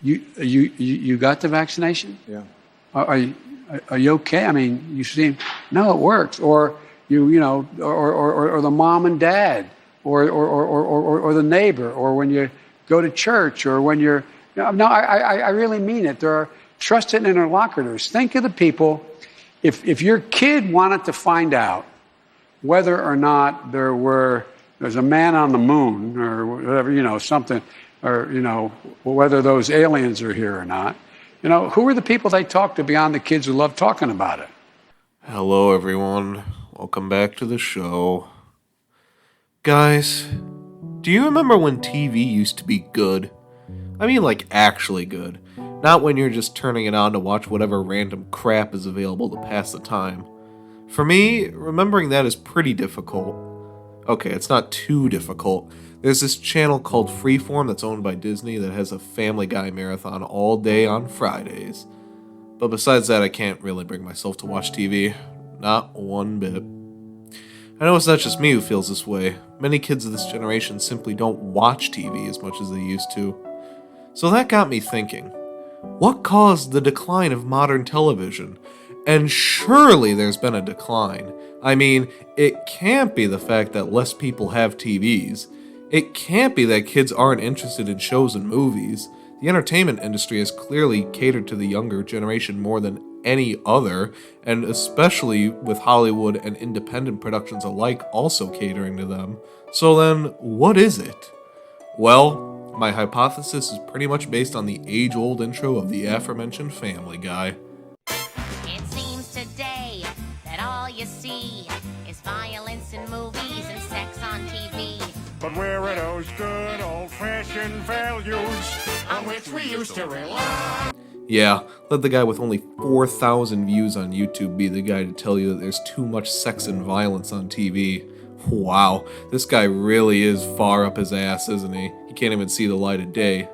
You got the vaccination? Yeah. Are you okay? I mean, you seem, no, it works. Or or the mom and dad, or the neighbor, or when you go to church, or when you're, no, I really mean it. There are trusted interlocutors. Think of the people. If your kid wanted to find out whether or not there's a man on the moon, or whatever, something, or, whether those aliens are here or not, who are the people they talk to beyond the kids who love talking about it? Hello, everyone. Welcome back to the show. Guys, do you remember when TV used to be good? I mean, like, actually good. Not when you're just turning it on to watch whatever random crap is available to pass the time. For me, remembering that is pretty difficult. Okay, it's not too difficult. There's this channel called Freeform that's owned by Disney that has a Family Guy marathon all day on Fridays. But besides that, I can't really bring myself to watch TV. Not one bit. I know it's not just me who feels this way. Many kids of this generation simply don't watch TV as much as they used to. So that got me thinking, what caused the decline of modern television? And surely there's been a decline. I mean, it can't be the fact that less people have TVs. It can't be that kids aren't interested in shows and movies. The entertainment industry has clearly catered to the younger generation more than any other, and especially with Hollywood and independent productions alike also catering to them. So then, what is it? Well, my hypothesis is pretty much based on the age-old intro of the aforementioned Family Guy. It seems today that all you see is violence in movies and sex on TV. But where are those good old-fashioned values on which we used to rely? Yeah, let the guy with only 4,000 views on YouTube be the guy to tell you that there's too much sex and violence on TV. Wow, this guy really is far up his ass, isn't he? He can't even see the light of day.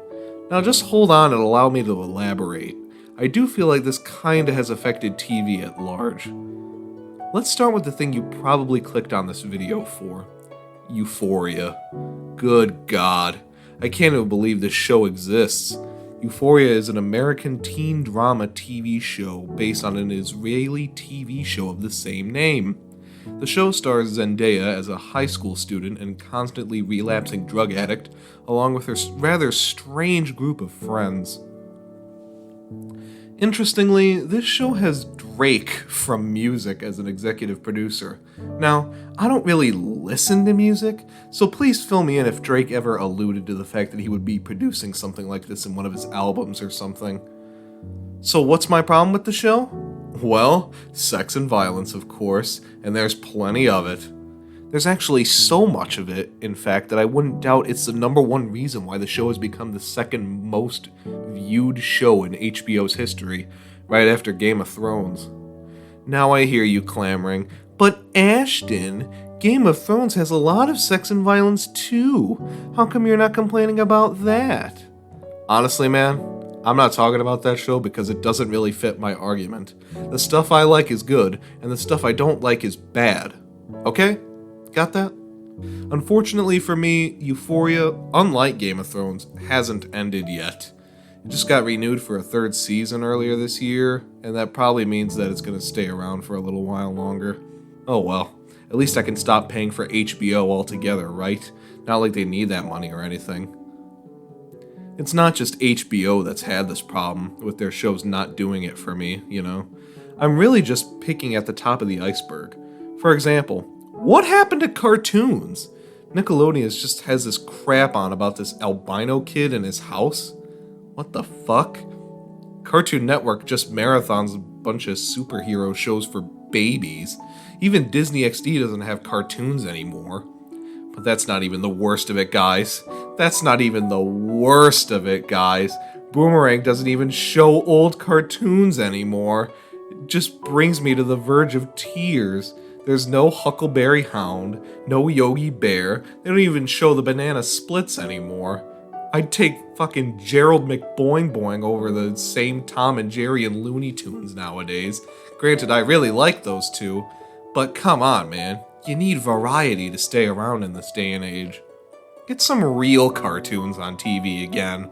Now just hold on and allow me to elaborate. I do feel like this kinda has affected TV at large. Let's start with the thing you probably clicked on this video for. Euphoria. Good God. I can't even believe this show exists. Euphoria is an American teen drama TV show based on an Israeli TV show of the same name. The show stars Zendaya as a high school student and constantly relapsing drug addict, along with her rather strange group of friends. Interestingly, this show has Drake from Music as an executive producer. Now, I don't really listen to music, so please fill me in if Drake ever alluded to the fact that he would be producing something like this in one of his albums or something. So what's my problem with the show? Well, sex and violence, of course, and there's plenty of it. There's actually so much of it, in fact, that I wouldn't doubt it's the number one reason why the show has become the second most viewed show in HBO's history, right after Game of Thrones. Now I hear you clamoring, but Ashton, Game of Thrones has a lot of sex and violence too. How come you're not complaining about that? Honestly, man, I'm not talking about that show because it doesn't really fit my argument. The stuff I like is good, and the stuff I don't like is bad. Okay? Got that? Unfortunately for me, Euphoria, unlike Game of Thrones, hasn't ended yet. It just got renewed for a third season earlier this year, and that probably means that it's going to stay around for a little while longer. Oh well, at least I can stop paying for HBO altogether, right? Not like they need that money or anything. It's not just HBO that's had this problem with their shows not doing it for me, you know? I'm really just picking at the top of the iceberg. For example, what happened to cartoons? Nickelodeon just has this crap on about this albino kid in his house? What the fuck? Cartoon Network just marathons a bunch of superhero shows for babies. Even Disney XD doesn't have cartoons anymore. But that's not even the worst of it, guys. That's not even the worst of it, guys. Boomerang doesn't even show old cartoons anymore. It just brings me to the verge of tears. There's no Huckleberry Hound, no Yogi Bear. They don't even show the Banana Splits anymore. I'd take fucking Gerald McBoing Boing over the same Tom and Jerry and Looney Tunes nowadays. Granted, I really like those two, but come on, man. You need variety to stay around in this day and age. Get some real cartoons on TV again.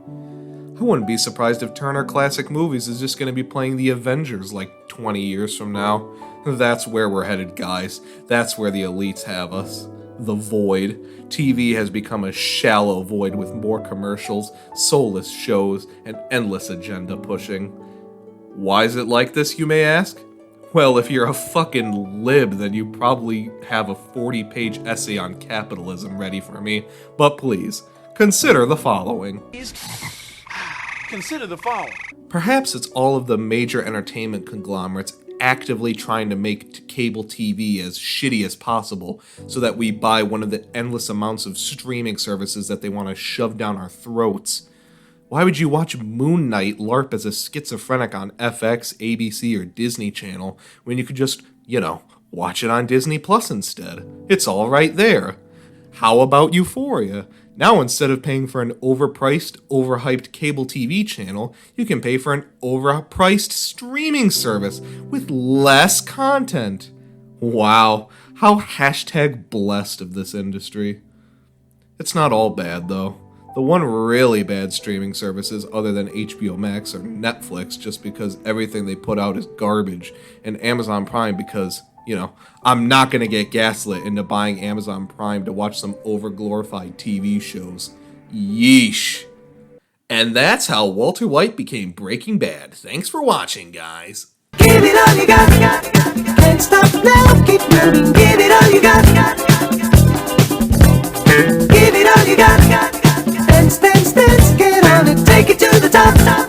I wouldn't be surprised if Turner Classic Movies is just going to be playing The Avengers like 20 years from now. That's where we're headed, guys. That's where the elites have us. The void. TV has become a shallow void with more commercials, soulless shows, and endless agenda pushing. Why is it like this, you may ask? Well, if you're a fucking lib, then you probably have a 40-page essay on capitalism ready for me. But please, consider the following. Consider the following. Perhaps it's all of the major entertainment conglomerates actively trying to make cable TV as shitty as possible so that we buy one of the endless amounts of streaming services that they want to shove down our throats. Why would you watch Moon Knight LARP as a schizophrenic on FX, ABC, or Disney Channel when you could just, watch it on Disney Plus instead? It's all right there. How about Euphoria? Now instead of paying for an overpriced, overhyped cable TV channel, you can pay for an overpriced streaming service with less content. Wow, how #blessed of this industry. It's not all bad though. The one really bad streaming services other than HBO Max are Netflix just because everything they put out is garbage, and Amazon Prime because, I'm not going to get gaslit into buying Amazon Prime to watch some overglorified TV shows. Yeesh. And that's how Walter White became Breaking Bad. Thanks for watching, guys. Give it all you got. Can't stop now, keep moving. Give it all you got. Give it all you got. Dance, dance, dance, get on it, take it to the top.